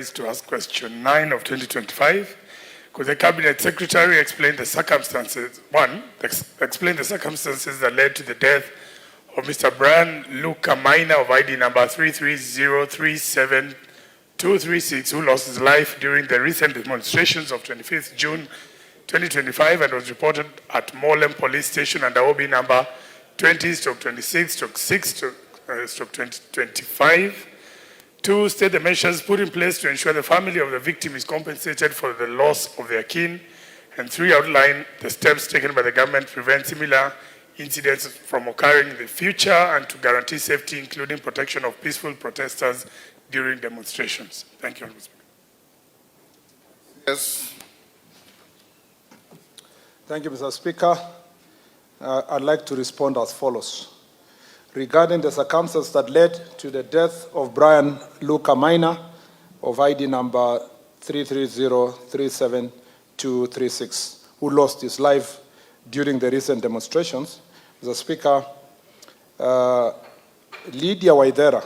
authorized to ask question 9 of 2025. Could the Cabinet Secretary explain the circumstances, explain the circumstances that led to the death of Mr. Brian Luca Minor of ID number 330372236, who lost his life during the recent demonstrations of 25th June 2025 and was reported at Molem Police Station under OB number 20/26/6/2025. 2, state the measures put in place to ensure the family of the victim is compensated for the loss of their kin. And 3, outline the steps taken by the government to prevent similar incidents from occurring in the future and to guarantee safety, including protection of peaceful protesters during demonstrations. Thank you, Mr. Speaker. Yes. Thank you, Mr. Speaker. I'd like to respond as follows. Regarding the circumstances that led to the death of Brian Luca Minor of ID number 330372236, who lost his life during the recent demonstrations, Mr. Speaker, Lydia Waithera,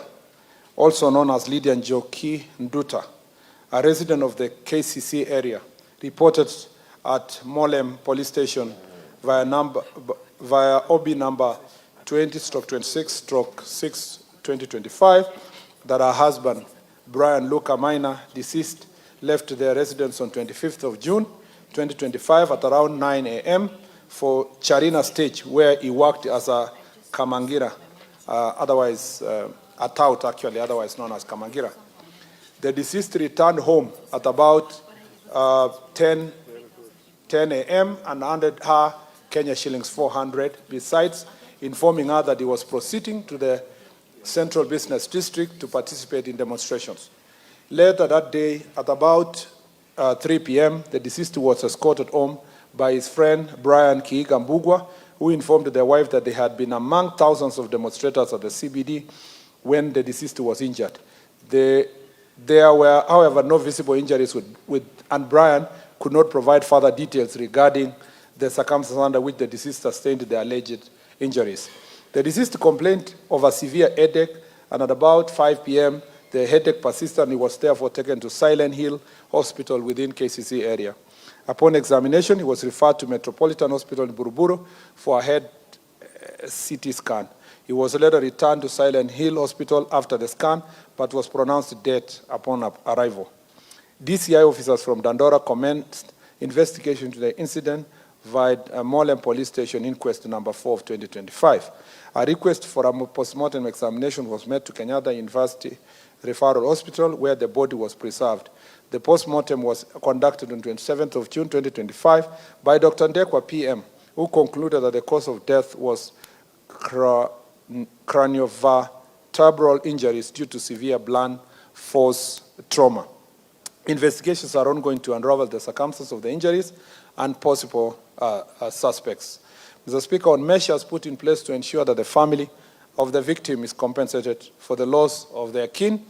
also known as Lydia Njoki Nduta, a resident of the KCC area, reported at Molem Police Station via OB number 20/26/6/2025 that her husband, Brian Luca Minor, deceased, left their residence on 25th of June 2025 at around 9 a.m. for Charina Stage, where he worked as a Kamangira, otherwise a tout actually, otherwise known as Kamangira. The deceased returned home at about 10 a.m. and handed her Kenya shillings 400, besides informing her that he was proceeding to the Central Business District to participate in demonstrations. Later that day, at about 3 p.m., the deceased was escorted home by his friend Brian Kiiga Mbugwa, who informed their wife that they had been among thousands of demonstrators at the CBD when the deceased was injured. There were, however, no visible injuries and Brian could not provide further details regarding the circumstances under which the deceased sustained the alleged injuries. The deceased complained of a severe headache, and at about 5 p.m., the headache persisted and he was therefore taken to Silent Hill Hospital within KCC area. Upon examination, he was referred to Metropolitan Hospital in Buruburu for a head CT scan. He was later returned to Silent Hill Hospital after the scan, but was pronounced dead upon arrival. DCI officers from Dandora commenced investigation into the incident via Molem Police Station Inquest number 4 of 2025. A request for a post-mortem examination was made to Kenyatta University Referral Hospital, where the body was preserved. The post-mortem was conducted on 27th of June 2025 by Dr. Ndekwa PM, who concluded that the cause of death was craniovertebral injuries due to severe blunt force trauma. Investigations are ongoing to unravel the circumstances of the injuries and possible suspects. Mr. Speaker, on measures put in place to ensure that the family of the victim is compensated for the loss of their kin,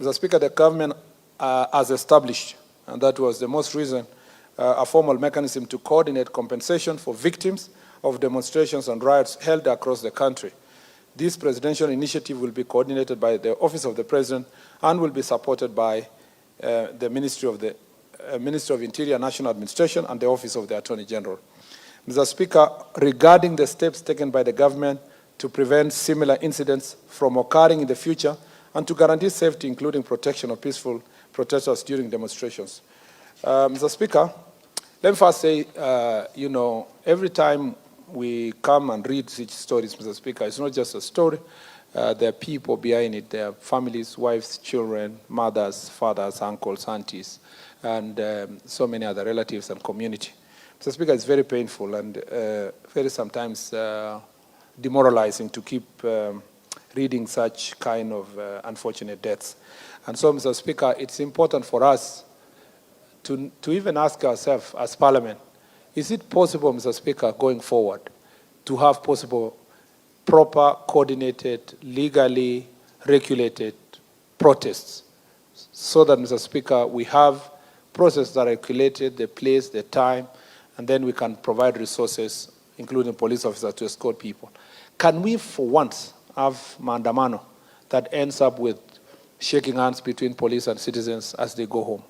Mr. Speaker, the government has established, and that was the most recent, a formal mechanism to coordinate compensation for victims of demonstrations and riots held across the country. This presidential initiative will be coordinated by the Office of the President and will be supported by the Ministry of Interior, National Administration, and the Office of the Attorney General. Mr. Speaker, regarding the steps taken by the government to prevent similar incidents from occurring in the future and to guarantee safety, including protection of peaceful protesters during demonstrations. Mr. Speaker, let me first say, every time we come and read such stories, Mr. Speaker, it's not just a story. There are people behind it. There are families, wives, children, mothers, fathers, uncles, aunties, and so many other relatives and community. Mr. Speaker, it's very painful and very sometimes demoralizing to keep reading such kind of unfortunate deaths. And so, Mr. Speaker, it's important for us to even ask ourselves as Parliament, is it possible, Mr. Speaker, going forward, to have possible proper, coordinated, legally regulated protests so that, Mr. Speaker, we have processes that are regulated, the place, the time, and then we can provide resources, including police officers, to escort people. Can we, for once, have maandamano that ends up with shaking hands between police and citizens as they go home.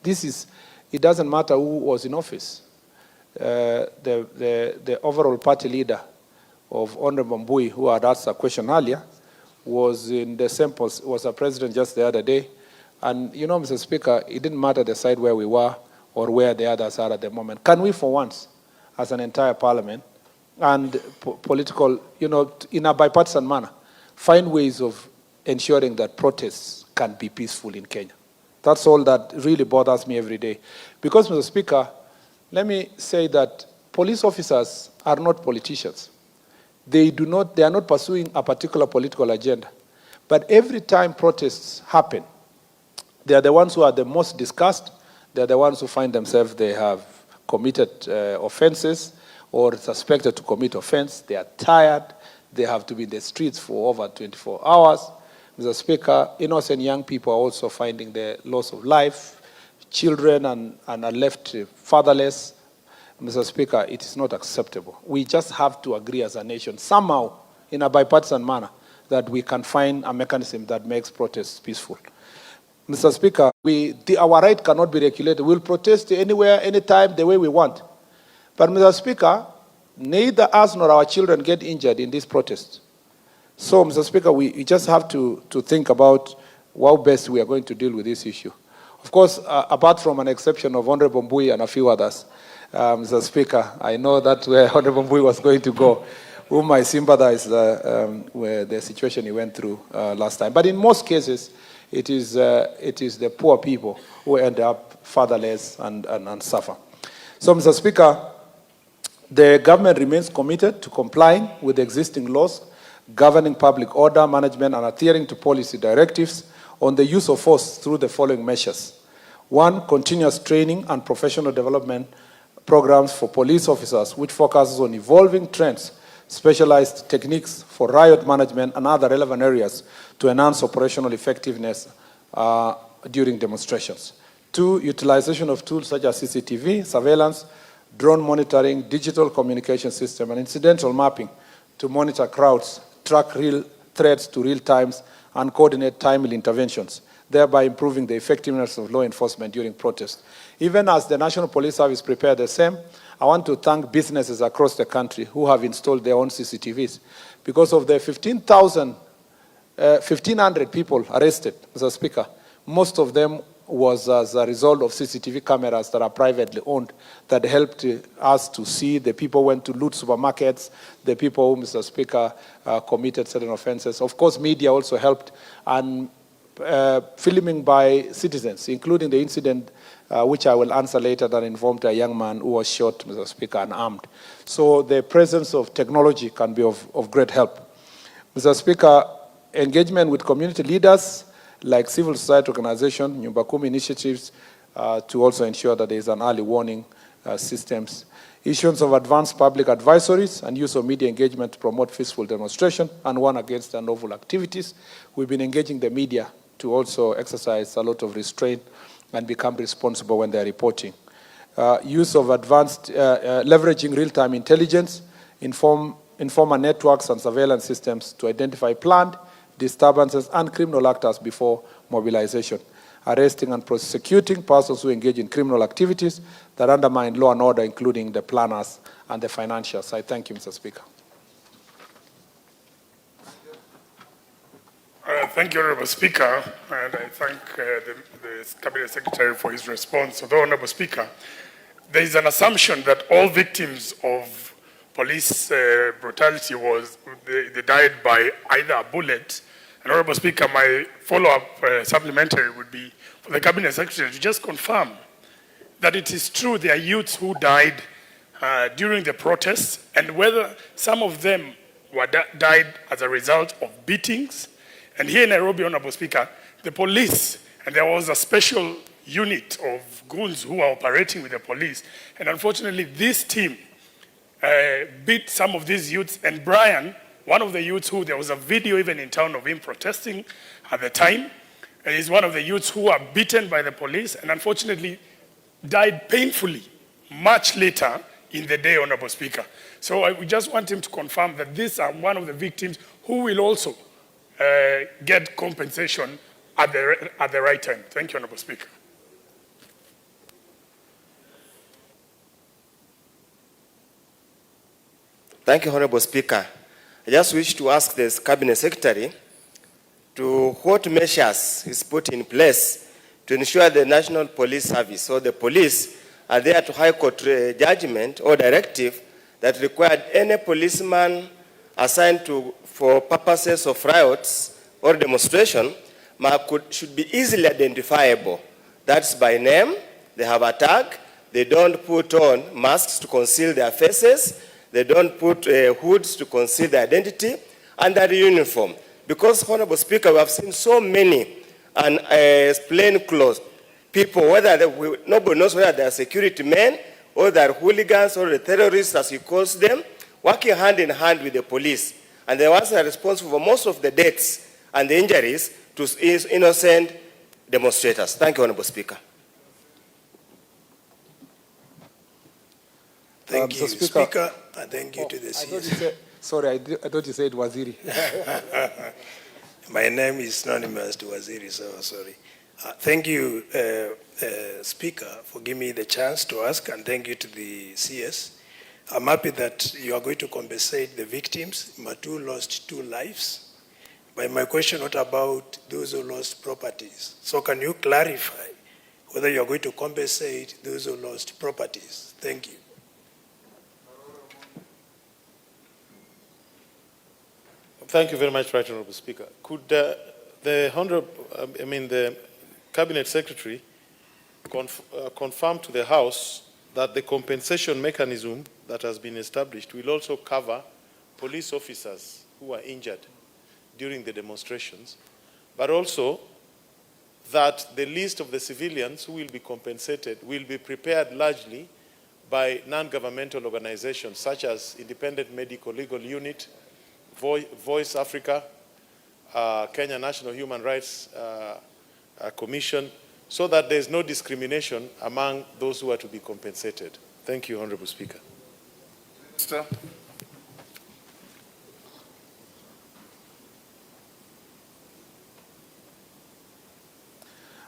It doesn't matter who was in office. The overall party leader of Honorable Mbui, who had asked a question earlier, was a president just the other day. And you know, Mr. Speaker, it didn't matter the side where we were or where the others are at the moment. Can we, for once, as an entire parliament and political, in a bipartisan manner, find ways of ensuring that protests can be peaceful in Kenya? That's all that really bothers me every day. Because, Mr. Speaker, let me say that police officers are not politicians. They are not pursuing a particular political agenda. But every time protests happen, they are the ones who are the most discussed. They are the ones who find themselves, they have committed offenses or suspected to commit offense. They are tired. They have to be in the streets for over 24 hours. Mr. Speaker, innocent young people are also finding the loss of life. Children and are left fatherless. Mr. Speaker, it is not acceptable. We just have to agree as a nation, somehow, in a bipartisan manner, that we can find a mechanism that makes protests peaceful. Mr. Speaker, our right cannot be regulated. We'll protest anywhere, anytime, the way we want. But, Mr. Speaker, neither us nor our children get injured in this protest. So, Mr. Speaker, we just have to think about how best we are going to deal with this issue. Of course, apart from an exception of Honorable Mbui and a few others, Mr. Speaker, I know that where Honorable Mbui was going to go, whom I sympathize with the situation he went through last time. But in most cases, it is the poor people who end up fatherless and suffer. So, Mr. Speaker, the government remains committed to complying with existing laws governing public order management and adhering to policy directives on the use of force through the following measures. 1, continuous training and professional development programs for police officers, which focuses on evolving trends, specialized techniques for riot management and other relevant areas to enhance operational effectiveness during demonstrations. 2, utilization of tools such as CCTV, surveillance, drone monitoring, digital communication system, and incidental mapping to monitor crowds, track real threats to real times, and coordinate timely interventions, thereby improving the effectiveness of law enforcement during protests. Even as the National Police Service prepared the same, I want to thank businesses across the country who have installed their own CCTVs. Because of the 1,500 people arrested, Mr. Speaker, most of them was as a result of CCTV cameras that are privately owned that helped us to see the people went to loot supermarkets, the people who, Mr. Speaker, committed certain offenses. Of course, media also helped, and filming by citizens, including the incident which I will answer later, that involved a young man who was shot, Mr. Speaker, and armed. So the presence of technology can be of great help. Mr. Speaker, engagement with community leaders like civil society organizations, Nyumba Kumi initiatives, to also ensure that there is an early warning systems. Issuance of advanced public advisories and use of media engagement to promote peaceful demonstration and warn against unlawful activities. We've been engaging the media to also exercise a lot of restraint and become responsible when they're reporting. Use of advanced, leveraging real-time intelligence, informer networks and surveillance systems to identify planned disturbances and criminal actors before mobilization. Arresting and prosecuting persons who engage in criminal activities that undermine law and order, including the planners and the financiers. I thank you, Mr. Speaker. Thank you, Honorable Speaker, and I thank the Cabinet Secretary for his response. Although, Honorable Speaker, there is an assumption that all victims of police brutality they died by either a bullet. And Honorable Speaker, my follow-up supplementary would be for the Cabinet Secretary to just confirm that it is true there are youths who died during the protests, and whether some of them died as a result of beatings. And here in Nairobi, Honorable Speaker, the police, and there was a special unit of goons who are operating with the police, and unfortunately this team beat some of these youths, and Brian, one of the youths who, there was a video even in town of him protesting at the time, is one of the youths who were beaten by the police and unfortunately died painfully much later in the day, Honorable Speaker. So we just want him to confirm that these are one of the victims who will also get compensation at the right time. Thank you, Honorable Speaker. Thank you, Honorable Speaker. I just wish to ask the Cabinet Secretary to what measures is put in place to ensure the National Police Service or the police are there to High Court judgment or directive that required any policeman assigned for purposes of riots or demonstration should be easily identifiable. That's by name, they have a tag, they don't put on masks to conceal their faces, they don't put hoods to conceal their identity, and their uniform. Because, Honorable Speaker, we have seen so many plainclothes people, nobody knows whether they are security men or they are hooligans or the terrorists, as he calls them, working hand in hand with the police. And they are responsible for most of the deaths and the injuries to innocent demonstrators. Thank you, Honorable Speaker. Thank you, Speaker, and thank you to the CS. Sorry, I thought you said Waziri. My name is anonymous to Waziri, so sorry. Thank you, Speaker, for giving me the chance to ask, and thank you to the CS. I'm happy that you are going to compensate the victims. Matu lost 2 lives. But my question, what about those who lost properties? So can you clarify whether you are going to compensate those who lost properties? Thank you. Thank you very much, Right Honourable Speaker. Could the Cabinet Secretary confirm to the House that the compensation mechanism that has been established will also cover police officers who were injured during the demonstrations, but also that the list of the civilians who will be compensated will be prepared largely by non-governmental organizations such as Independent Medical Legal Unit, Voice Africa, Kenya National Human Rights Commission, so that there is no discrimination among those who are to be compensated. Thank you, Honorable Speaker. Mr.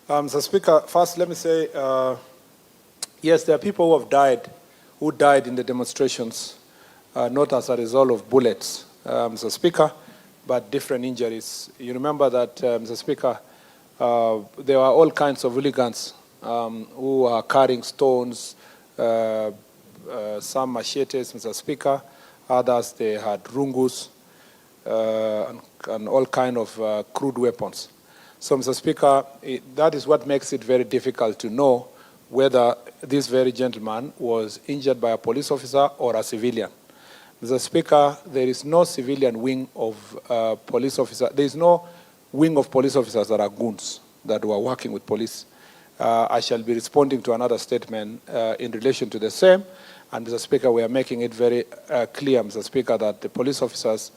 Mr. Speaker, first let me say, yes, there are people who died in the demonstrations, not as a result of bullets, Mr. Speaker, but different injuries. You remember that, Mr. Speaker, there were all kinds of hooligans who were carrying stones, some machetes, Mr. Speaker, others they had rungus and all kinds of crude weapons. So, Mr. Speaker, that is what makes it very difficult to know whether this very gentleman was injured by a police officer or a civilian. Mr. Speaker, there is no civilian wing of police officers. There is no wing of police officers that are goons that were working with police. I shall be responding to another statement in relation to the same. And, Mr. Speaker, we are making it very clear, Mr. Speaker, that the police officers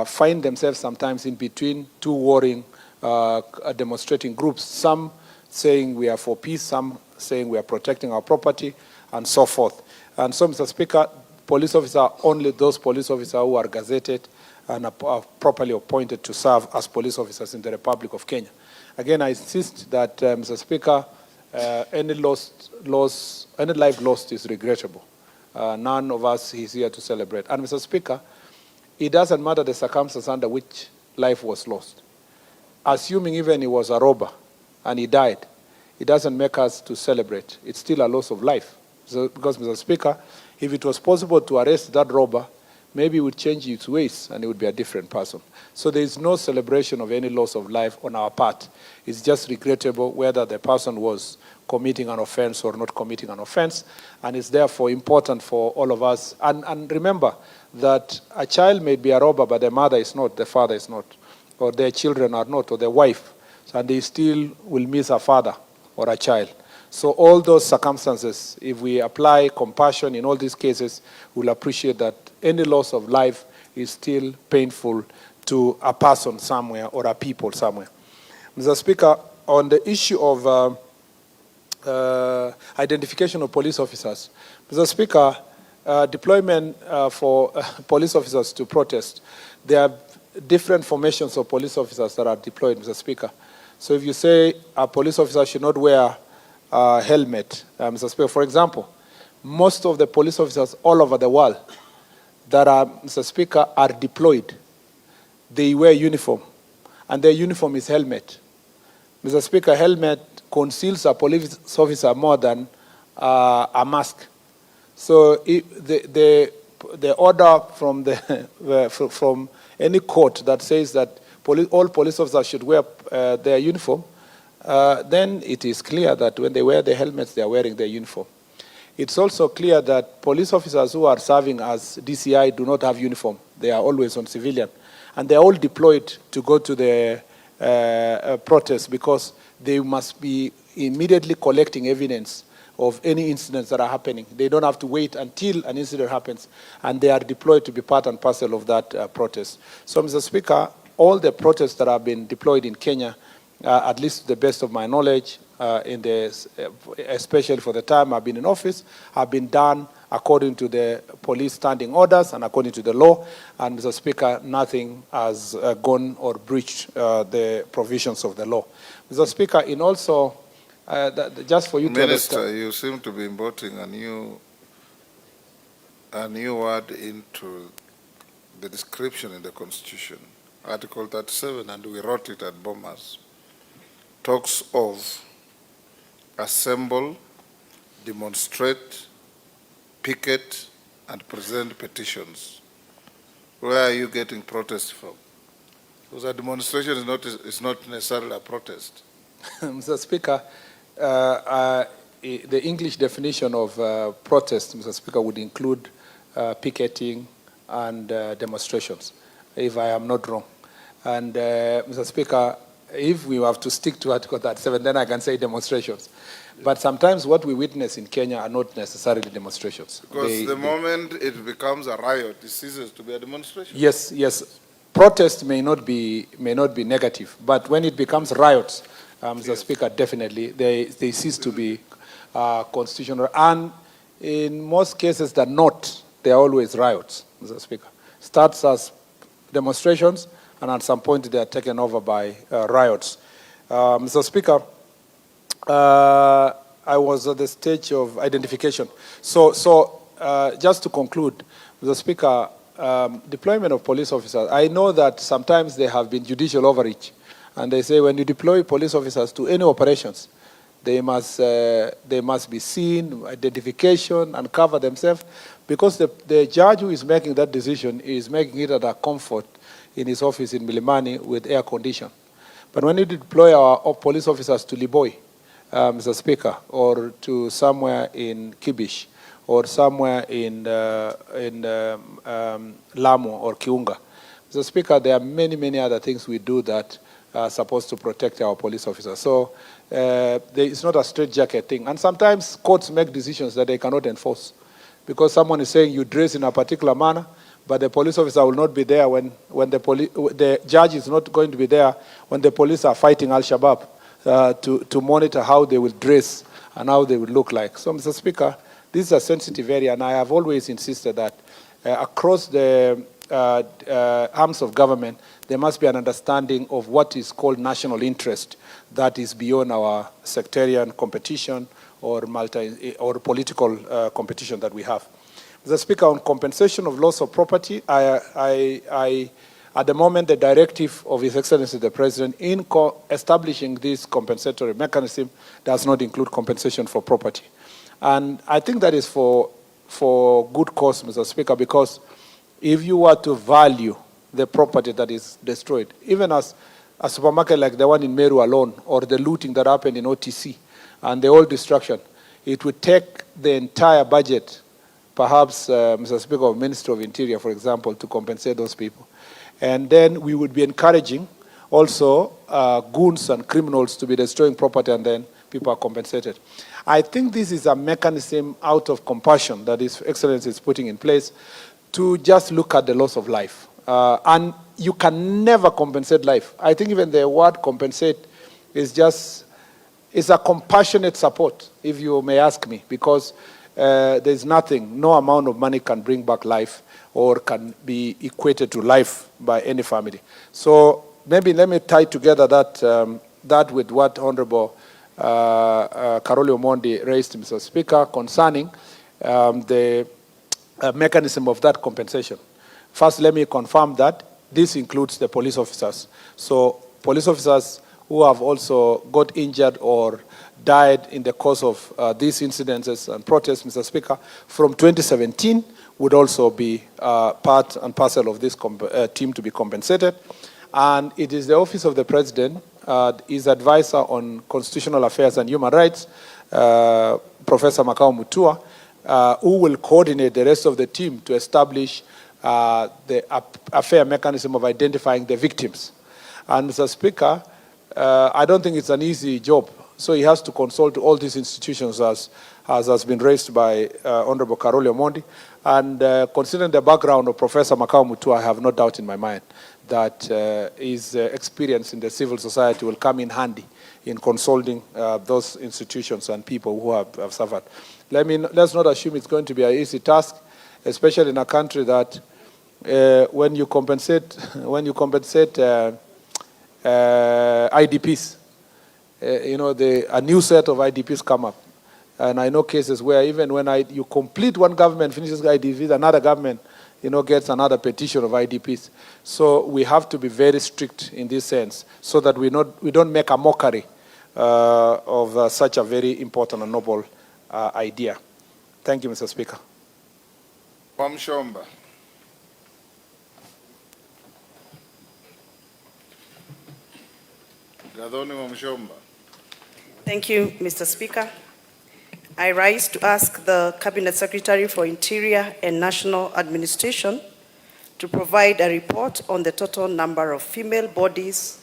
find themselves sometimes in between 2 warring demonstrating groups, some saying we are for peace, some saying we are protecting our property, and so forth. And so, Mr. Speaker, police officers are only those police officers who are gazetted and are properly appointed to serve as police officers in the Republic of Kenya. Again, I insist that, Mr. Speaker, any life lost is regrettable. None of us is here to celebrate. And, Mr. Speaker, it doesn't matter the circumstances under which life was lost. Assuming even he was a robber and he died, it doesn't make us to celebrate. It's still a loss of life. So, because, Mr. Speaker, if it was possible to arrest that robber, maybe it would change its ways and it would be a different person. So there is no celebration of any loss of life on our part. It's just regrettable whether the person was committing an offense or not committing an offense. And it's therefore important for all of us. And remember that a child may be a robber, but the mother is not, the father is not, or their children are not, or their wife. And they still will miss a father or a child. So all those circumstances, if we apply compassion in all these cases, we'll appreciate that any loss of life is still painful to a person somewhere or a people somewhere. Mr. Speaker, on the issue of identification of police officers, Mr. Speaker, deployment for police officers to protest, there are different formations of police officers that are deployed, Mr. Speaker. So if you say a police officer should not wear a helmet, Mr. Speaker, for example, most of the police officers all over the world that are, Mr. Speaker, are deployed. They wear uniform, and their uniform is helmet. Mr. Speaker, helmet conceals a police officer more than a mask. So the order from from any court that says that all police officers should wear their uniform, then it is clear that when they wear the helmets, they are wearing their uniform. It's also clear that police officers who are serving as DCI do not have uniform. They are always on civilian. And they are all deployed to go to the protest because they must be immediately collecting evidence of any incidents that are happening. They don't have to wait until an incident happens, and they are deployed to be part and parcel of that protest. So, Mr. Speaker, all the protests that have been deployed in Kenya, at least to the best of my knowledge, especially for the time I've been in office, have been done according to the police standing orders and according to the law. And, Mr. Speaker, nothing has gone or breached the provisions of the law. Mr. Speaker, in also, just for you to understand. Minister, you seem to be importing a new word into the description in the Constitution. Article 37, and we wrote it at Bomas, talks of assemble, demonstrate, picket, and present petitions. Where are you getting protests from? Because a demonstration is not necessarily a protest. Mr. Speaker, the English definition of protest, Mr. Speaker, would include picketing and demonstrations, if I am not wrong. And, Mr. Speaker, if we have to stick to Article 37, then I can say demonstrations. But sometimes what we witness in Kenya are not necessarily demonstrations. Because the moment it becomes a riot, it ceases to be a demonstration. Yes, yes. Protest may not be negative, but when it becomes riots, Mr. Speaker, definitely they cease to be constitutional. And in most cases, they're not. They are always riots, Mr. Speaker. Starts as demonstrations, and at some point they are taken over by riots. Mr. Speaker, I was at the stage of identification. So just to conclude, Mr. Speaker, deployment of police officers, I know that sometimes there have been judicial overreach, and they say when you deploy police officers to any operations, they must be seen, identification, and cover themselves, because the judge who is making that decision is making it at a comfort in his office in Milimani with air condition. But when you deploy our police officers to Liboi, Mr. Speaker, or to somewhere in Kibish, or somewhere in Lamu or Kiunga, Mr. Speaker, there are many, many other things we do that are supposed to protect our police officers. So it's not a straitjacket thing. And sometimes courts make decisions that they cannot enforce, because someone is saying you dress in a particular manner, but the police officer will not be there when the judge is not going to be there when the police are fighting Al-Shabaab to monitor how they will dress and how they will look like. So, Mr. Speaker, this is a sensitive area, and I have always insisted that across the arms of government, there must be an understanding of what is called national interest that is beyond our sectarian competition or political competition that we have. Mr. Speaker, on compensation of loss of property, at the moment, the directive of His Excellency the President in establishing this compensatory mechanism does not include compensation for property. And I think that is for good cause, Mr. Speaker, because if you were to value the property that is destroyed, even as a supermarket like the one in Meru alone, or the looting that happened in OTC, and the whole destruction, it would take the entire budget, perhaps, Mr. Speaker, of Ministry of Interior, for example, to compensate those people. And then we would be encouraging also goons and criminals to be destroying property, and then people are compensated. I think this is a mechanism out of compassion that His Excellency is putting in place to just look at the loss of life. And you can never compensate life. I think even the word compensate is a compassionate support, if you may ask me, because there's nothing, no amount of money can bring back life or can be equated to life by any family. So maybe let me tie together that that with what Honorable Karoli Omondi raised, Mr. Speaker, concerning the mechanism of that compensation. First, let me confirm that this includes the police officers. So police officers who have also got injured or died in the course of these incidences and protests, Mr. Speaker, from 2017 would also be part and parcel of this team to be compensated. And it is the Office of the President, his advisor on constitutional affairs and human rights, Professor Makao Mutua, who will coordinate the rest of the team to establish a fair mechanism of identifying the victims. And Mr. Speaker, I don't think it's an easy job. So he has to consult all these institutions as has been raised by Honorable Karoli Omondi. And considering the background of Professor Makao Mutua, I have no doubt in my mind that his experience in the civil society will come in handy in consulting those institutions and people who have suffered. Let's not assume it's going to be an easy task, especially in a country that when you compensate IDPs, a new set of IDPs come up. And I know cases where even when you complete one government, finishes IDPs, another government, gets another petition of IDPs. So we have to be very strict in this sense so that we don't make a mockery of such a very important and noble idea. Thank you, Mr. Speaker. Wamuchomba. Gadoni Wamuchomba. Thank you, Mr. Speaker. I rise to ask the Cabinet Secretary for Interior and National Administration to provide a report on the total number of female bodies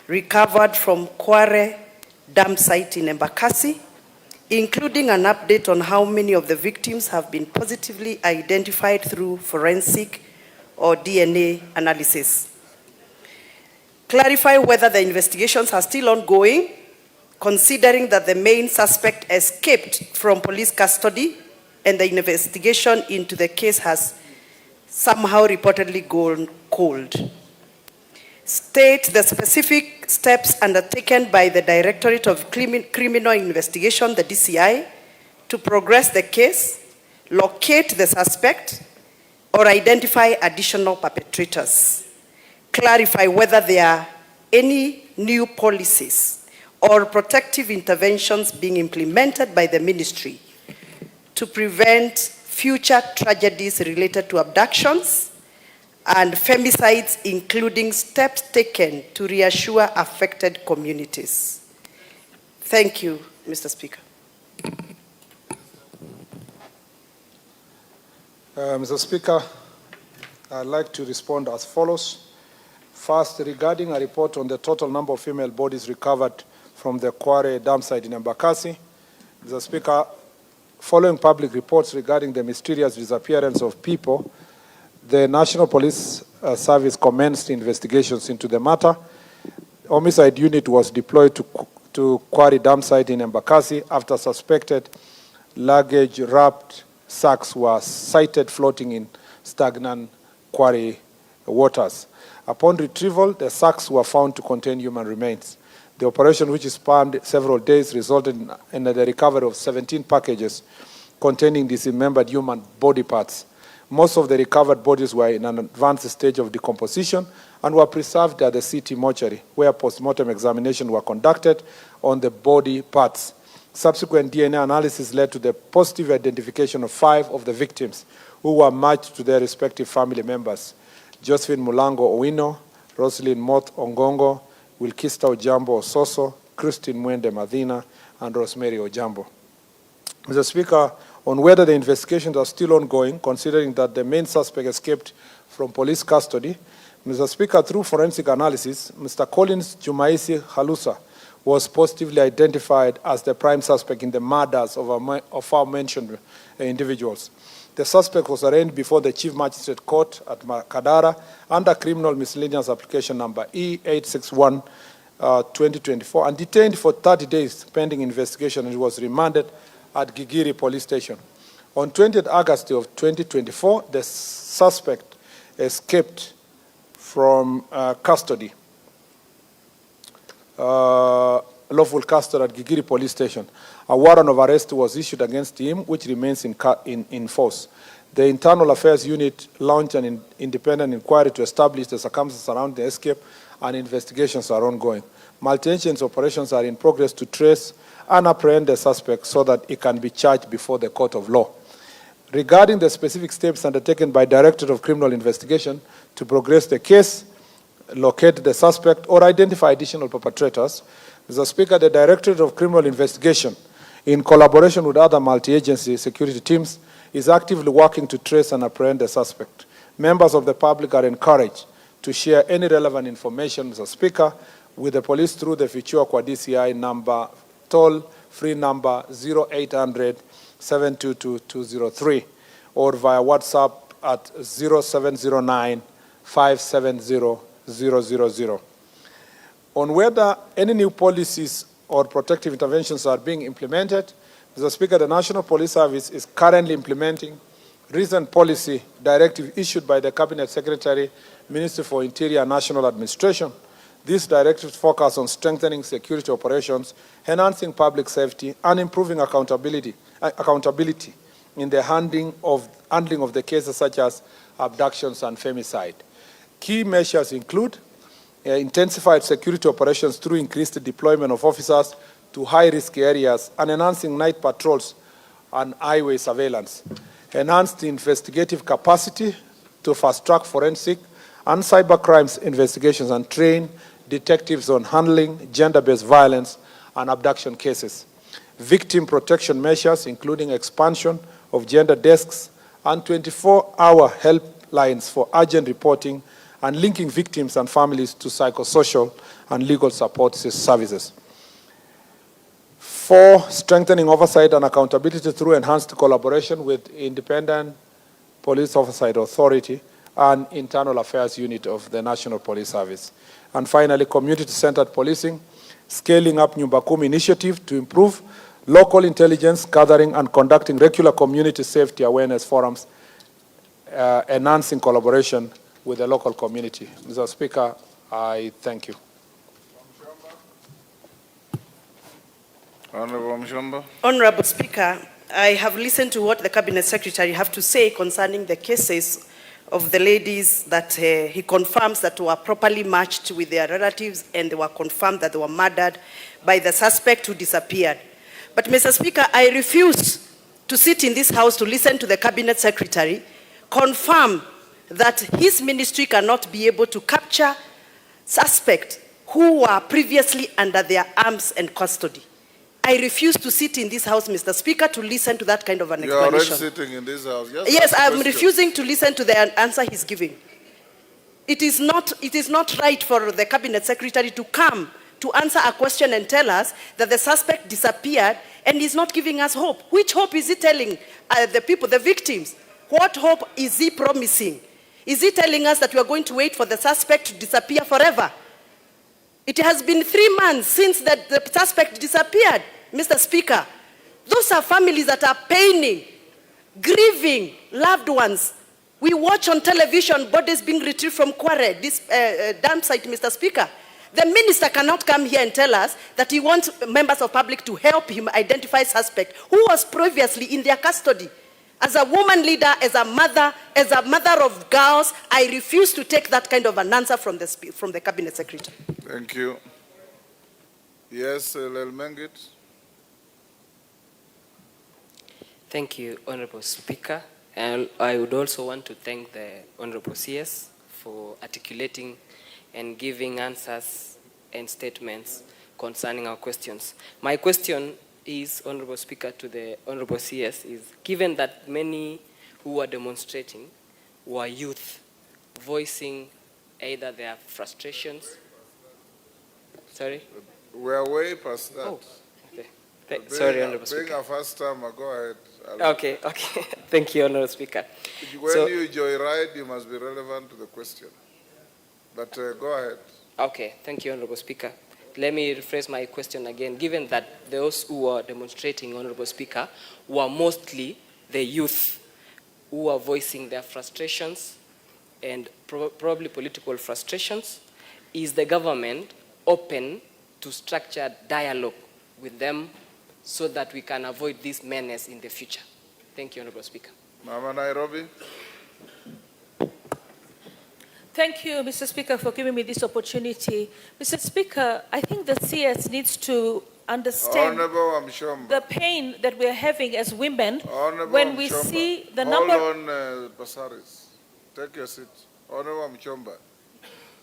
recovered from Kware dam site in Embakasi, including an update on how many of the victims have been positively identified through forensic or DNA analysis. Clarify whether the investigations are still ongoing, considering that the main suspect escaped from police custody and the investigation into the case has somehow reportedly gone cold. State the specific steps undertaken by the Directorate of Criminal Investigation, the DCI, to progress the case, locate the suspect, or identify additional perpetrators. Clarify whether there are any new policies or protective interventions being implemented by the ministry to prevent future tragedies related to abductions and femicides, including steps taken to reassure affected communities. Thank you, Mr. Speaker. Mr. Speaker, I'd like to respond as follows. First, regarding a report on the total number of female bodies recovered from the Kware dam site in Embakasi, Mr. Speaker, following public reports regarding the mysterious disappearance of people, the National Police Service commenced investigations into the matter. Homicide unit was deployed to Kware dam site in Embakasi after suspected luggage-wrapped sacks were sighted floating in stagnant Kware waters. Upon retrieval, the sacks were found to contain human remains. The operation, which spanned several days, resulted in the recovery of 17 packages containing dismembered human body parts. Most of the recovered bodies were in an advanced stage of decomposition and were preserved at the city mortuary, where post-mortem examinations were conducted on the body parts. Subsequent DNA analysis led to the positive identification of 5 of the victims, who were matched to their respective family members: Josephine Mulango Owino, Roslyn Moth Ongongo, Wilkista Ojambo Ososo, Christine Mwende Madina, and Rosemary Ojambo. Mr. Speaker, on whether the investigations are still ongoing, considering that the main suspect escaped from police custody, Mr. Speaker, through forensic analysis, Mr. Collins Jumaisi Halusa was positively identified as the prime suspect in the murders of our mentioned individuals. The suspect was arraigned before the Chief Magistrate Court at Makadara under criminal miscellaneous application number E861 2024 and detained for 30 days pending investigation, and was remanded at Gigiri Police Station. On 20th August of 2024, the suspect escaped from custody. lawful custody at Gigiri Police Station. A warrant of arrest was issued against him, which remains in force. The Internal Affairs Unit launched an independent inquiry to establish the circumstances around the escape, and investigations are ongoing. Multi-agency operations are in progress to trace and apprehend the suspect so that he can be charged before the court of law. Regarding the specific steps undertaken by Directorate of Criminal Investigation to progress the case, locate the suspect, or identify additional perpetrators, Mr. Speaker, the Directorate of Criminal Investigation, in collaboration with other multi-agency security teams, is actively working to trace and apprehend the suspect. Members of the public are encouraged to share any relevant information, Mr. Speaker, with the police through the Fichua Kwa DCI number, toll-free number 0800 722 or via WhatsApp at 0709 570 000. On whether any new policies or protective interventions are being implemented, Mr. Speaker, the National Police Service is currently implementing recent policy directive issued by the Cabinet Secretary, Ministry for Interior and National Administration. These directives focus on strengthening security operations, enhancing public safety, and improving accountability in the handling of the cases such as abductions and femicide. Key measures include intensified security operations through increased deployment of officers to high-risk areas and enhancing night patrols and highway surveillance. Enhanced investigative capacity to fast-track forensic and cyber crimes investigations and train detectives on handling gender-based violence and abduction cases. Victim protection measures, including expansion of gender desks and 24-hour helplines for urgent reporting and linking victims and families to psychosocial and legal support services. 4, strengthening oversight and accountability through enhanced collaboration with Independent Police Oversight Authority and Internal Affairs Unit of the National Police Service. And finally, community-centered policing, scaling up Nyumba Kumi initiative to improve local intelligence gathering and conducting regular community safety awareness forums, enhancing collaboration with the local community. Mr. Speaker, I thank you. Honorable Wamuchomba. Honorable Speaker, I have listened to what the Cabinet Secretary have to say concerning the cases of the ladies that he confirms that were properly matched with their relatives and they were confirmed that they were murdered by the suspect who disappeared. But Mr. Speaker, I refuse to sit in this house to listen to the Cabinet Secretary confirm that his ministry cannot be able to capture suspects who were previously under their arms and custody. I refuse to sit in this house, Mr. Speaker, to listen to that kind of an explanation. You are already sitting in this house. Yes, I am refusing to listen to the answer he's giving. It is not right for the Cabinet Secretary to come to answer a question and tell us that the suspect disappeared and is not giving us hope. Which hope is he telling the people, the victims? What hope is he promising? Is he telling us that we are going to wait for the suspect to disappear forever? It has been 3 months since the suspect disappeared, Mr. Speaker. Those are families that are paining, grieving loved ones. We watch on television bodies being retrieved from Kware, this dam site, Mr. Speaker. The minister cannot come here and tell us that he wants members of public to help him identify suspect who was previously in their custody. As a woman leader, as a mother of girls, I refuse to take that kind of an answer from the Cabinet Secretary. Thank you. Yes, Lelmengit. Thank you, Honorable Speaker. And I would also want to thank the Honorable CS for articulating and giving answers and statements concerning our questions. My question is, Honorable Speaker, to the Honorable CS is, given that many who were demonstrating were youth, voicing either their frustrations. Sorry? We are way past that. Oh, okay. Sorry, Honorable Speaker. Being a first timer, go ahead. Okay. Thank you, Honorable Speaker. When you joyride, you must be relevant to the question. But go ahead. Okay, thank you, Honorable Speaker. Let me rephrase my question again. Given that those who were demonstrating, Honorable Speaker, were mostly the youth who were voicing their frustrations and probably political frustrations, is the government open to structure dialogue with them so that we can avoid this menace in the future. Thank you, Honorable Speaker. Mama Nairobi. Thank you, Mr. Speaker, for giving me this opportunity. Mr. Speaker, I think the CS needs to understand Honorable Wamuchomba. the pain that we're having as women Honorable when we Wamuchomba. see the Hold number... on, Basaris. Take your seat. Honorable Wamuchomba,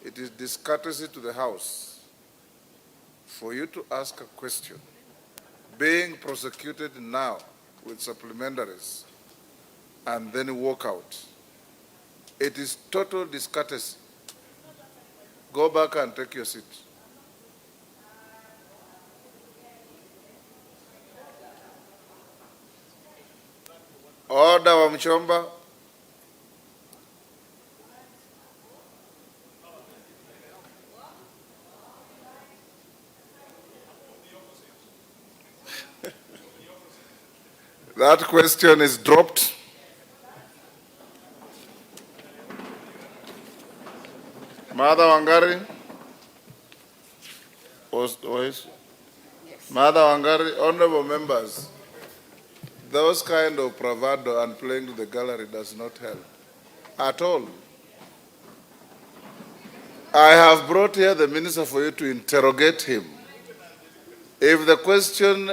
it is discourtesy to the House for you to ask a question being prosecuted now with supplementaries and then walk out. It is total discourtesy. Go back and take your seat. Order, Wamuchomba. That question is dropped. Mother Wangari? Mother Wangari, honorable members, those kind of bravado and playing to the gallery does not help at all. I have brought here the minister for you to interrogate him. If the question,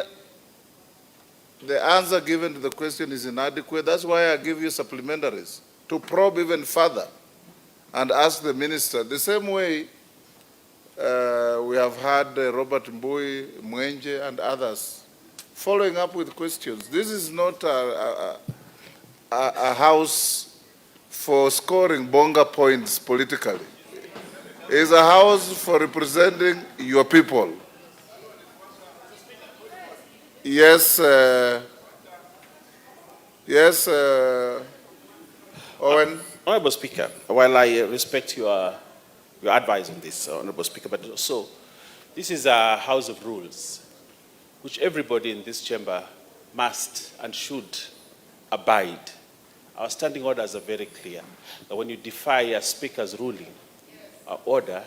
the answer given to the question is inadequate, that's why I give you supplementaries, to probe even further and ask the minister. The same way we have had Robert Mbui, Mwenje, and others following up with questions. This is not a house for scoring bonga points politically. It's a house for representing your people. Yes, Owen. Honorable Speaker, while I respect your advice on this, Honorable Speaker, but also this is a house of rules which everybody in this chamber must and should abide. Our standing orders are very clear that when you defy a speaker's ruling or order,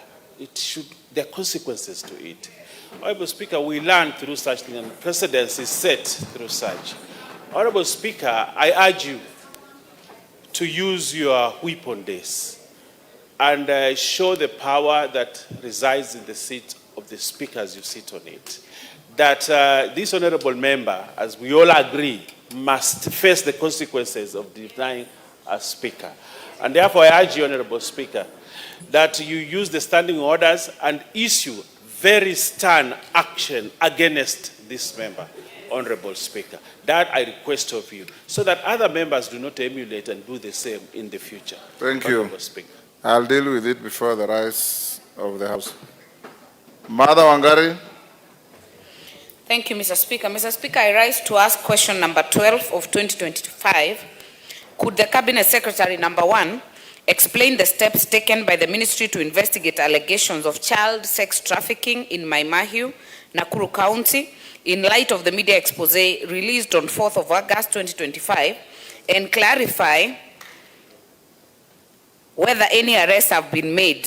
there are consequences to it. Honorable Speaker, we learn through such things, and precedence is set through such. Honorable Speaker, I urge you to use your whip on this and show the power that resides in the seat of the speaker as you sit on it. That this honorable member, as we all agree, must face the consequences of denying a speaker. And therefore I urge you, Honorable Speaker, that you use the standing orders and issue very stern action against this member, Honorable Speaker. That I request of you, so that other members do not emulate and do the same in the future. Thank Honorable you. Speaker. I'll deal with it before the rise of the House. Mother Wangari. Thank you, Mr. Speaker. Mr. Speaker, I rise to ask question number 12 of 2025. Could the Cabinet Secretary, number 1, explain the steps taken by the Ministry to investigate allegations of child sex trafficking in Maimahiu, Nakuru County, in light of the media expose released on 4th of August 2025, and clarify whether any arrests have been made?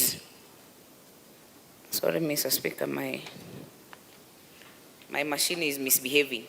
Sorry, Mr. Speaker, my machine is misbehaving.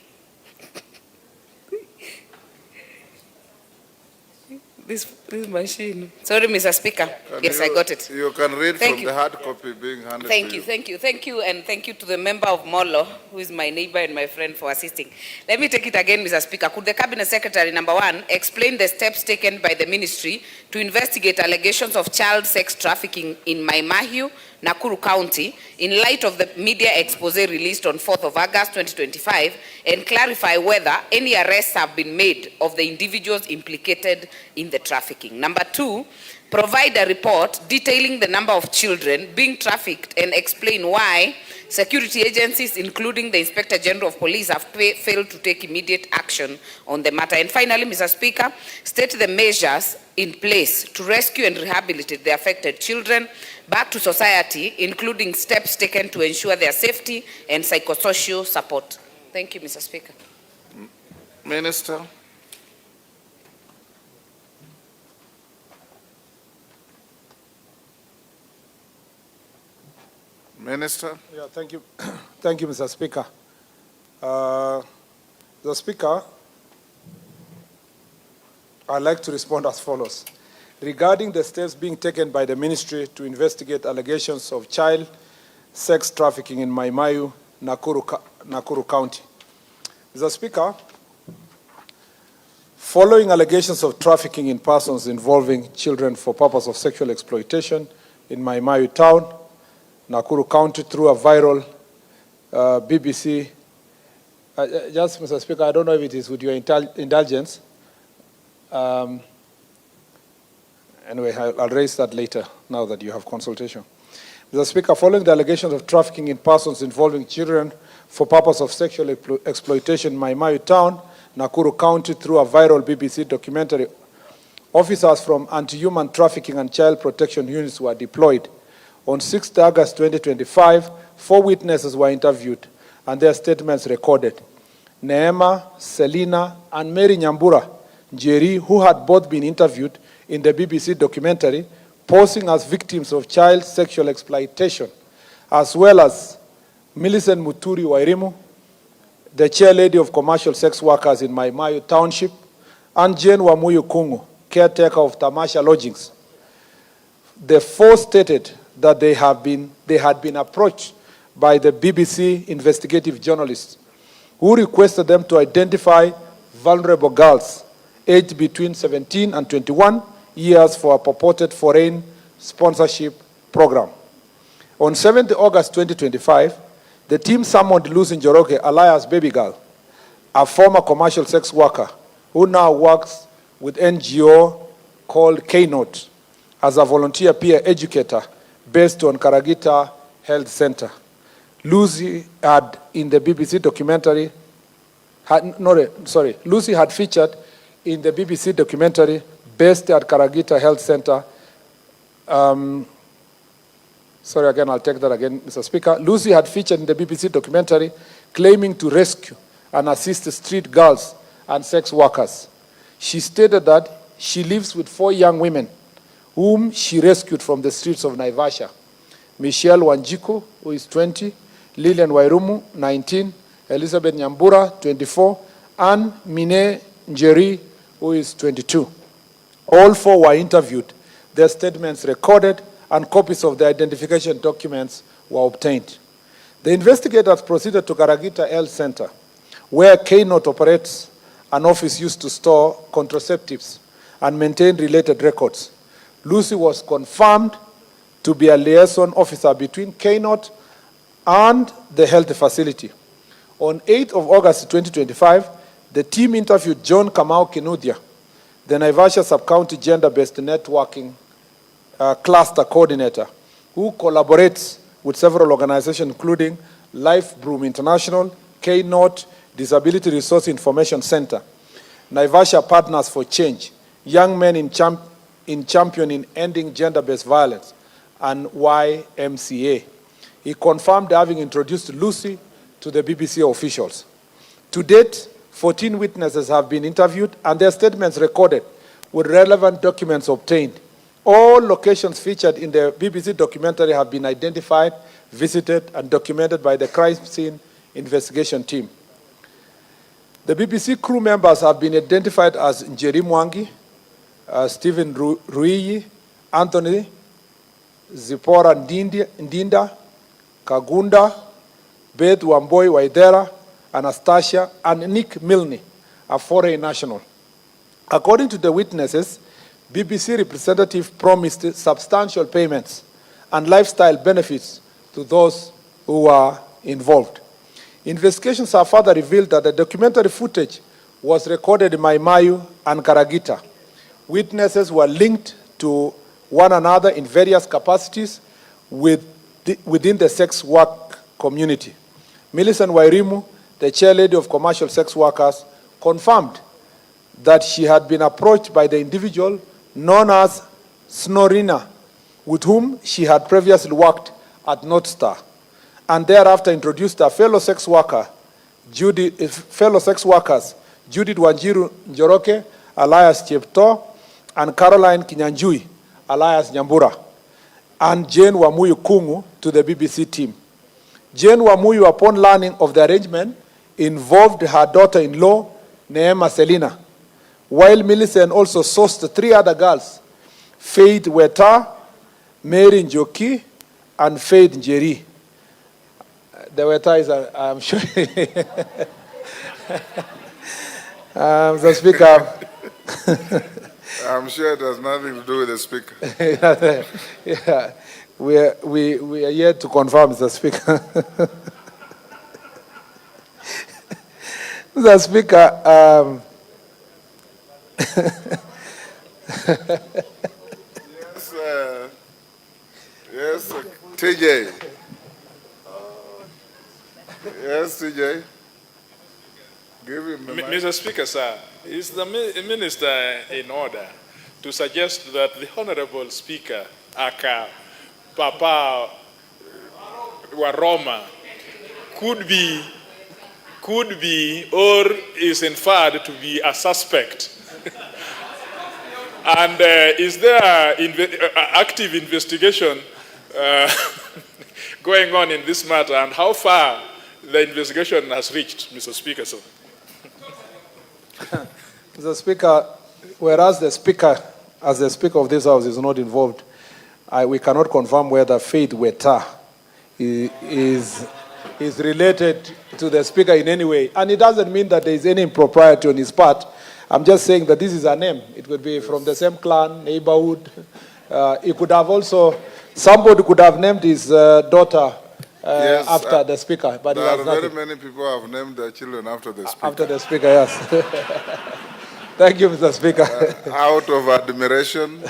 This machine. Sorry, Mr. Speaker. Yes, I got it. You can read Thank from you. the hard copy being handed Thank to you, thank you, thank you, and thank you to the member of Molo, who is my neighbor and my friend, for assisting. Let me take it again, Mr. Speaker. Could the Cabinet Secretary, number 1, explain the steps taken by the Ministry to investigate allegations of child sex trafficking in Maimahiu, Nakuru County, in light of the media expose released on 4th of August 2025, and clarify whether any arrests have been made of the individuals implicated in the trafficking? Number 2, provide a report detailing the number of children being trafficked and explain why security agencies, including the Inspector General of Police, have failed to take immediate action on the matter. And finally, Mr. Speaker, state the measures in place to rescue and rehabilitate the affected children back to society, including steps taken to ensure their safety and psychosocial support. Thank you, Mr. Speaker. Minister. Minister. Yeah, thank you. Thank you, Mr. Speaker. The Speaker, I'd like to respond as follows. Regarding the steps being taken by the ministry to allegations of child sex trafficking in Maimayu, Nakuru County. Mr. Speaker, following allegations of trafficking in persons involving children for purpose of sexual exploitation in Maimayu town, Nakuru County, through a viral BBC, just, Mr. Speaker, I don't know if it is with your indulgence. Anyway, I'll raise that later, now that you have consultation. Mr. Speaker, following the allegations of trafficking in persons involving children for purpose of sexual exploitation in Maimayu town, Nakuru County, through a viral BBC documentary, officers from anti-human trafficking and child protection units were deployed. On 6th August 2025, 4 witnesses were interviewed and their statements recorded. Neema, Selina, and Mary Nyambura Njeri, who had both been interviewed in the BBC documentary, posing as victims of child sexual exploitation, as well as Millicent Muturi Wairimu, the chairlady of commercial sex workers in Maimayu Township, and Jane Wamuyu Kungu, caretaker of Tamasha Lodgings. The 4 stated that they had been approached by the BBC investigative journalists who requested them to identify vulnerable girls aged between 17 and 21 years for a purported foreign sponsorship program. On 7th August 2025, the team summoned Lucy Njoroge, alias Baby Girl, a former commercial sex worker who now works with NGO called K-Note as a volunteer peer educator based on Karagita Health Center. Lucy had in the BBC documentary, Lucy had featured in the BBC documentary based at Karagita Health Center. I'll take that again, Mr. Speaker. Lucy had featured in the BBC documentary claiming to rescue and assist street girls and sex workers. She stated that she lives with 4 young women whom she rescued from the streets of Naivasha. Michelle Wanjiku, who is 20, Lilian Wairumu, 19, Elizabeth Nyambura, 24, and Mine Njeri, who is 22. All 4 were interviewed, their statements recorded, and copies of the identification documents were obtained. The investigators proceeded to Karagita Health Center, where K-Note operates an office used to store contraceptives and maintain related records. Lucy was confirmed to be a liaison officer between K-Note and the health facility. On 8th of August 2025, the team interviewed John Kamau Kinuthia, the Naivasha Sub-County Gender-Based Networking Cluster Coordinator, who collaborates with several organizations, including Life Broom International, K-Note, Disability Resource Information Center, Naivasha Partners for Change, Young Men in Championing Ending Gender-Based Violence, and YMCA. He confirmed having introduced Lucy to the BBC officials. To date, 14 witnesses have been interviewed and their statements recorded with relevant documents obtained. All locations featured in the BBC documentary have been identified, visited, and documented by the crime scene investigation team. The BBC crew members have been identified as Njeri Mwangi, Stephen Ruiyi, Anthony, Zipporah Ndinda, Kagunda, Beth Wamboi Waidera, Anastasia, and Nick Milne, a foreign national. According to the witnesses, BBC representative promised substantial payments and lifestyle benefits to those who were involved. Investigations have further revealed that the documentary footage was recorded in Maimayu and Karagita. Witnesses were linked to one another in various capacities within the sex work community. Millicent Wairimu, the chairlady of commercial sex workers, confirmed that she had been approached by the individual known as Snorina, with whom she had previously worked at North Star, and thereafter introduced her fellow sex workers, Judith Wanjiru Njoroke, alias Chepto, and Caroline Kinyanjui, alias Nyambura. and Jane Wamuyu Kungu to the BBC team. Jane Wamuyu, upon learning of the arrangement, involved her daughter-in-law, Neema Selina, while Millicent also sourced 3 other girls, Faith Weta, Mary Njoki, and Faith Njeri. The Weta is, I'm sure. The Speaker. I'm sure it has nothing to do with the speaker. Yeah, we are yet to confirm, Mr. Speaker. Mr. Speaker, yes, TJ. Yes, TJ. Give him the mic. Mr. Speaker, sir, is the minister in order to suggest that the Honorable Speaker, aka Papa Waroma, could be or is inferred to be a suspect? And is there active investigation going on in this matter, and how far the investigation has reached, Mr. Speaker, sir? Mr. Speaker, whereas the Speaker, as the Speaker of this House, is not involved, we cannot confirm whether Faith Weta is related to the Speaker in any way. And it doesn't mean that there is any impropriety on his part. I'm just saying that this is a name. It could be from the same clan, neighborhood. It could have also, somebody could have named his daughter Yes, after the Speaker. But there it are has very nothing. many people who have named their children after the speaker. After the Speaker, yes. Thank you, Mr. Speaker. Out of admiration.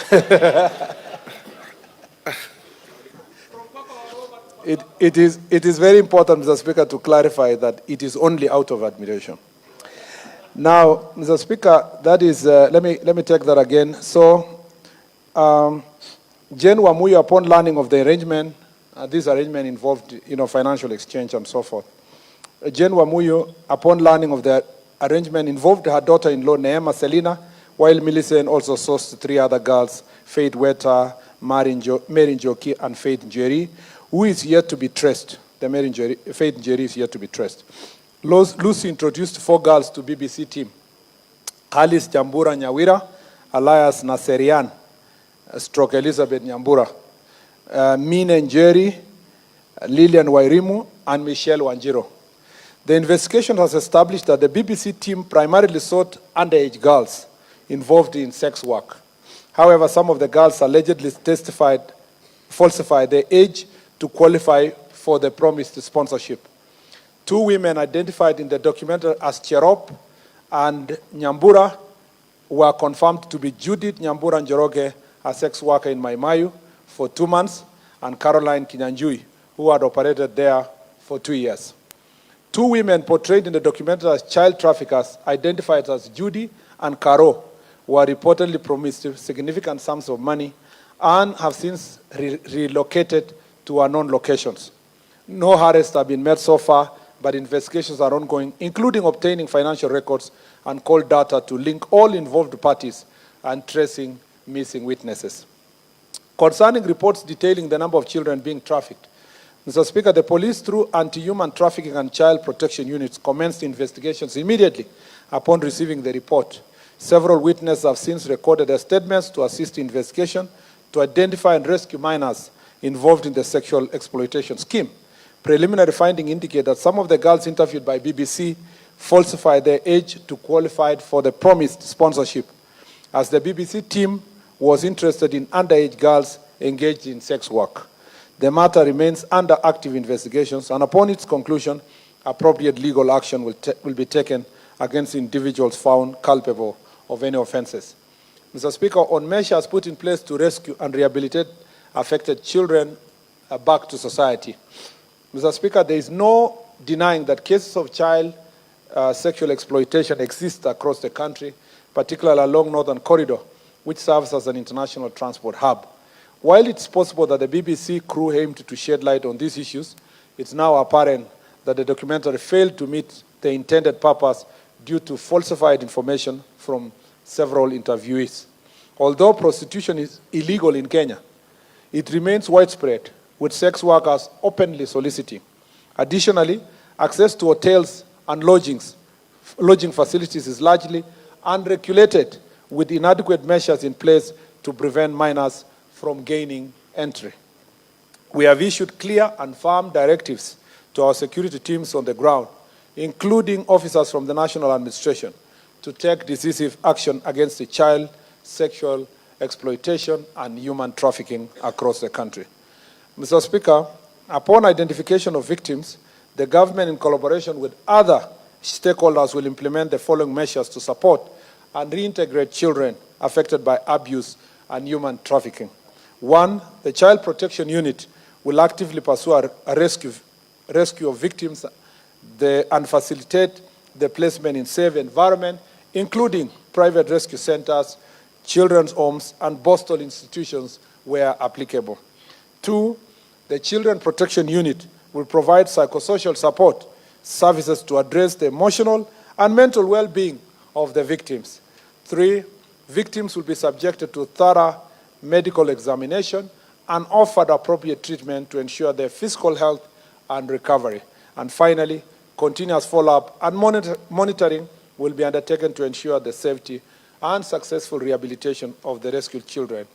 It is very important, Mr. Speaker, to clarify that it is only out of admiration. Now, Mr. Speaker, that is, let me take that again. So, Jane Wamuyu, upon learning of the arrangement, this arrangement involved, financial exchange and so forth. Jane Wamuyu, upon learning of the arrangement, involved her daughter-in-law, Neema Selina, while Millicent also sourced 3 other girls, Faith Weta, Mary Njoki, and Faith Njeri, who is yet to be traced. Faith Njeri is yet to be traced. Lucy introduced 4 girls to BBC team. Alice Jambura Nyawira, Elias Naserian, stroke Elizabeth Nyambura, Mina Njeri, Lillian Wairimu, and Michelle Wanjiro. The investigation has established that the BBC team primarily sought underage girls involved in sex work. However, some of the girls allegedly falsified their age to qualify for the promised sponsorship. 2 women identified in the documentary as Cherop and Nyambura were confirmed to be Judith Nyambura Njoroge, a sex worker in Maimayu, for 2 months, and Caroline Kinyanjui, who had operated there for 2 years. 2 women portrayed in the documentary as child traffickers, identified as Judy and Caro, were reportedly promised significant sums of money and have since relocated to unknown locations. No arrests have been made so far, but investigations are ongoing, including obtaining financial records and call data to link all involved parties and tracing missing witnesses. Concerning reports detailing the number of children being trafficked, Mr. Speaker, the police, through anti-human trafficking and child protection units, commenced investigations immediately upon receiving the report. Several witnesses have since recorded their statements to assist in investigation to identify and rescue minors involved in the sexual exploitation scheme. Preliminary findings indicate that some of the girls interviewed by BBC falsified their age to qualify for the promised sponsorship, as the BBC team was interested in underage girls engaged in sex work. The matter remains under active investigations, and upon its conclusion, appropriate legal action will be taken against individuals found culpable of any offenses. Mr. Speaker, on measures put in place to rescue and rehabilitate affected children back to society. Mr. Speaker, there is no denying that cases of child sexual exploitation exist across the country, particularly along Northern Corridor, which serves as an international transport hub. While it's possible that the BBC crew aimed to shed light on these issues, it's now apparent that the documentary failed to meet the intended purpose due to falsified information from several interviewees. Although prostitution is illegal in Kenya, It remains widespread, with sex workers openly soliciting. Additionally, access to hotels and lodging facilities is largely unregulated, with inadequate measures in place to prevent minors from gaining entry. We have issued clear and firm directives to our security teams on the ground, including officers from the National Administration, to take decisive action against the child sexual exploitation and human trafficking across the country. Mr. Speaker, upon identification of victims, the government, in collaboration with other stakeholders, will implement the following measures to support and reintegrate children affected by abuse and human trafficking. 1, the Child Protection Unit will actively pursue a rescue of victims and facilitate the placement in safe environment, including private rescue centers, children's homes, and postal institutions where applicable. 2, the Children Protection Unit will provide psychosocial support services to address the emotional and mental well-being of the victims. 3, victims will be subjected to thorough medical examination and offered appropriate treatment to ensure their physical health and recovery. And finally, continuous follow-up and monitoring will be undertaken to ensure the safety and successful rehabilitation of the rescued children